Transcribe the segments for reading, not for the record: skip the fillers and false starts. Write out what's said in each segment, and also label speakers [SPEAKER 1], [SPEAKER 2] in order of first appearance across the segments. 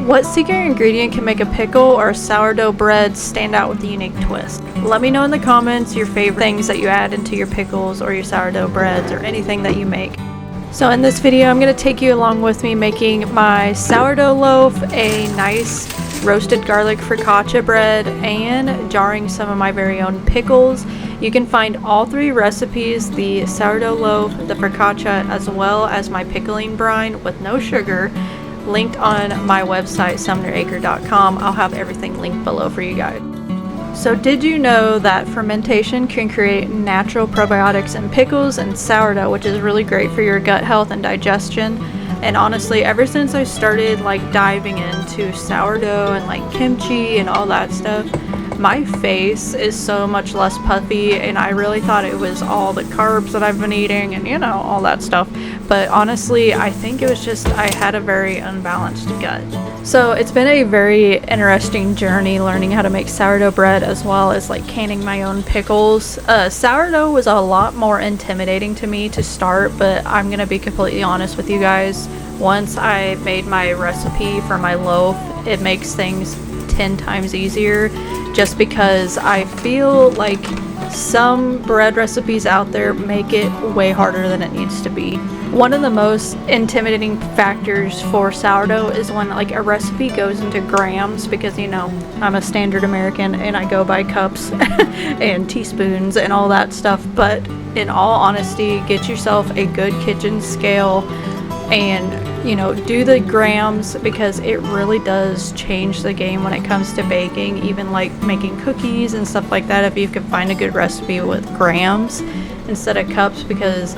[SPEAKER 1] What secret ingredient can make a pickle or a sourdough bread stand out with a unique twist? Let me know in the comments your favorite things that you add into your pickles or your sourdough breads or anything that you make. So in this video, I'm going to take you along with me making my sourdough loaf, a nice roasted garlic focaccia bread, and jarring some of my very own pickles. You can find all three recipes, the sourdough loaf, the focaccia, as well as my pickling brine with no sugar, linked on my website, sumneracre.com. I'll have everything linked below for you guys. So did you know that fermentation can create natural probiotics in pickles and sourdough, which is really great for your gut health and digestion? And honestly, ever since I started diving into sourdough and kimchi and all that stuff, my face is so much less puffy, and I really thought it was all the carbs that I've been eating and all that stuff. But honestly, I think it was just I had a very unbalanced gut. So it's been a very interesting journey learning how to make sourdough bread as well as canning my own pickles. Sourdough was a lot more intimidating to me to start, but I'm gonna be completely honest with you guys. Once I made my recipe for my loaf, it makes things 10 times easier, just because I feel like some bread recipes out there make it way harder than it needs to be. One of the most intimidating factors for sourdough is when a recipe goes into grams, because I'm a standard American and I go by cups and teaspoons and all that stuff. But in all honesty, get yourself a good kitchen scale and do the grams, because it really does change the game when it comes to baking, even making cookies and stuff like that, if you can find a good recipe with grams instead of cups, because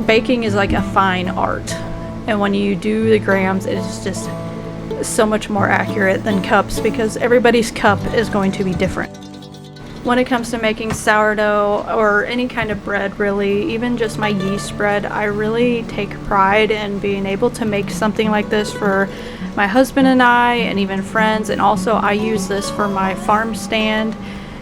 [SPEAKER 1] baking is like a fine art, and when you do the grams, it's just so much more accurate than cups, because everybody's cup is going to be different. When it comes to making sourdough or any kind of bread, really, even just my yeast bread, I really take pride in being able to make something like this for my husband and I, and even friends. And also I use this for my farm stand,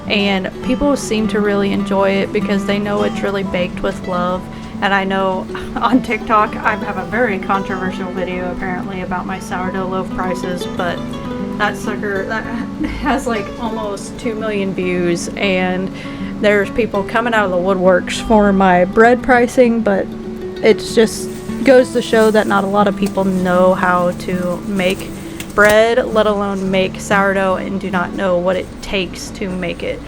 [SPEAKER 1] and people seem to really enjoy it because they know it's really baked with love. And I know on TikTok I have a very controversial video apparently about my sourdough loaf prices, but that sucker that has almost 2 million views, and there's people coming out of the woodworks for my bread pricing. But it's just goes to show that not a lot of people know how to make bread, let alone make sourdough, and do not know what it takes to make it.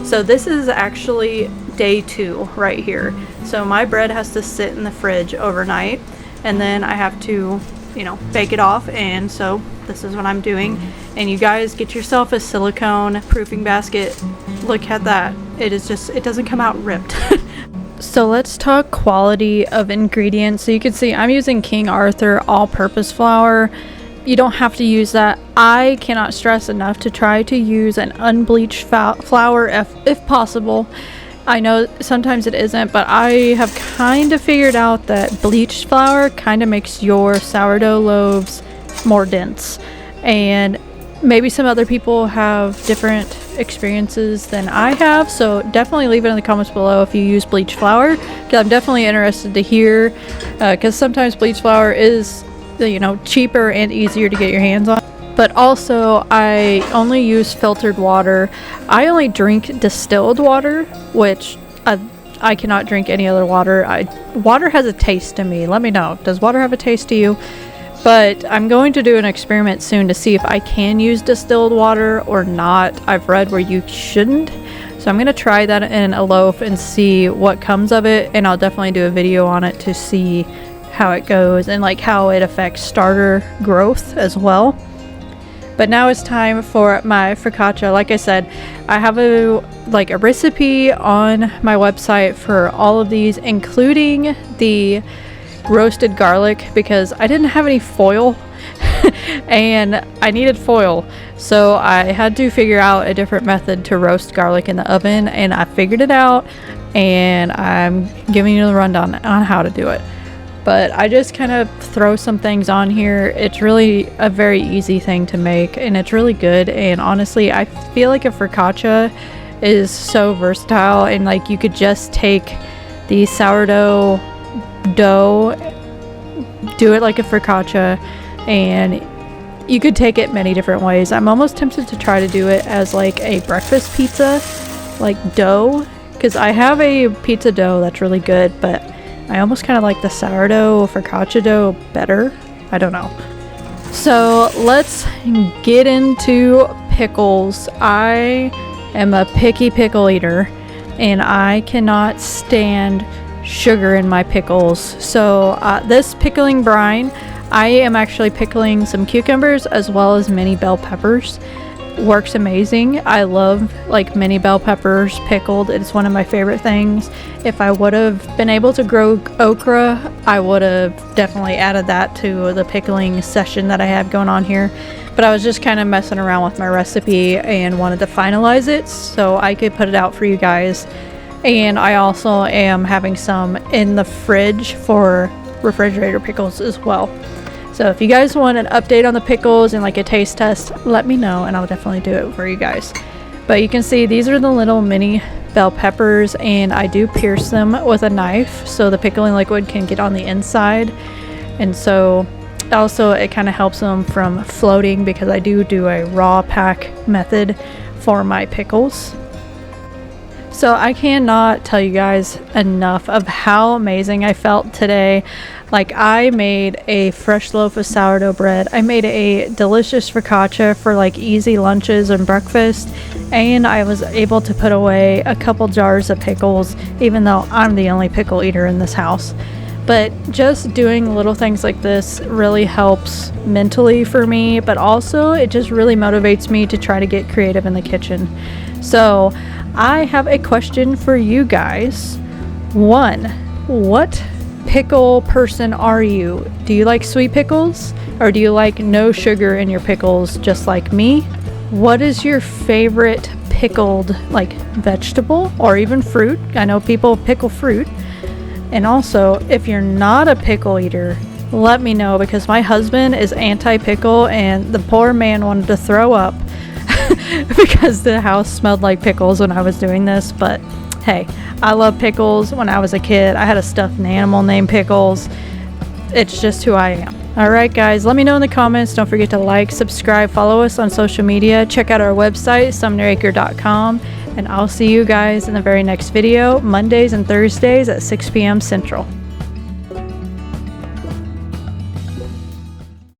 [SPEAKER 1] So this is actually day 2 right here. So my bread has to sit in the fridge overnight, and then I have to bake it off, and so this is what I'm doing. And you guys, get yourself a silicone proofing basket. Look at that, it doesn't come out ripped. So let's talk quality of ingredients. So you can see I'm using King Arthur all-purpose flour. You don't have to use that. I cannot stress enough to try to use an unbleached flour if possible. I know sometimes it isn't, but I have kind of figured out that bleached flour kind of makes your sourdough loaves more dense. And maybe some other people have different experiences than I have, so definitely leave it in the comments below if you use bleached flour, because I'm definitely interested to hear, because sometimes bleached flour is cheaper and easier to get your hands on. But also, I only use filtered water. I only drink distilled water, which I cannot drink any other water. Water has a taste to me. Let me know. Does water have a taste to you? But I'm going to do an experiment soon to see if I can use distilled water or not. I've read where you shouldn't. So I'm going to try that in a loaf and see what comes of it. And I'll definitely do a video on it to see how it goes and how it affects starter growth as well. But now it's time for my focaccia. Like I said, I have a recipe on my website for all of these, including the roasted garlic, because I didn't have any foil and I needed foil, so I had to figure out a different method to roast garlic in the oven, and I figured it out, and I'm giving you the rundown on how to do it. But I just kind of throw some things on here. It's really a very easy thing to make, and it's really good. And honestly, I feel like a focaccia is so versatile, and you could just take the sourdough dough, do it like a focaccia, and you could take it many different ways. I'm almost tempted to try to do it as like a breakfast pizza, like dough, because I have a pizza dough that's really good, but I almost kind of like the sourdough focaccia dough better. I don't know. So let's get into pickles. I am a picky pickle eater, and I cannot stand sugar in my pickles. So this pickling brine, I am actually pickling some cucumbers as well as mini bell peppers. Works amazing. I love like mini bell peppers pickled. It's one of my favorite things. If I would have been able to grow okra, I would have definitely added that to the pickling session that I have going on here. But I was just kind of messing around with my recipe and wanted to finalize it so I could put it out for you guys. And I also am having some in the fridge for refrigerator pickles as well. So if you guys want an update on the pickles and like a taste test, let me know and I'll definitely do it for you guys. But you can see these are the little mini bell peppers, and I do pierce them with a knife so the pickling liquid can get on the inside. And so also it kind of helps them from floating, because I do a raw pack method for my pickles. So I cannot tell you guys enough of how amazing I felt today. Like, I made a fresh loaf of sourdough bread. I made a delicious focaccia for like easy lunches and breakfast. And I was able to put away a couple jars of pickles, even though I'm the only pickle eater in this house. But just doing little things like this really helps mentally for me, but also it just really motivates me to try to get creative in the kitchen. So I have a question for you guys. 1, what pickle person are you? Do you like sweet pickles, or do you like no sugar in your pickles just like me? What is your favorite pickled like vegetable or even fruit? I know people pickle fruit. And also, if you're not a pickle eater, let me know, because my husband is anti-pickle and the poor man wanted to throw up because the house smelled like pickles when I was doing this. But hey, I love pickles. When I was a kid, I had a stuffed animal named Pickles. It's just who I am. Alright guys, let me know in the comments. Don't forget to like, subscribe, follow us on social media. Check out our website, sumneracre.com. And I'll see you guys in the very next video, Mondays and Thursdays at 6 p.m. Central.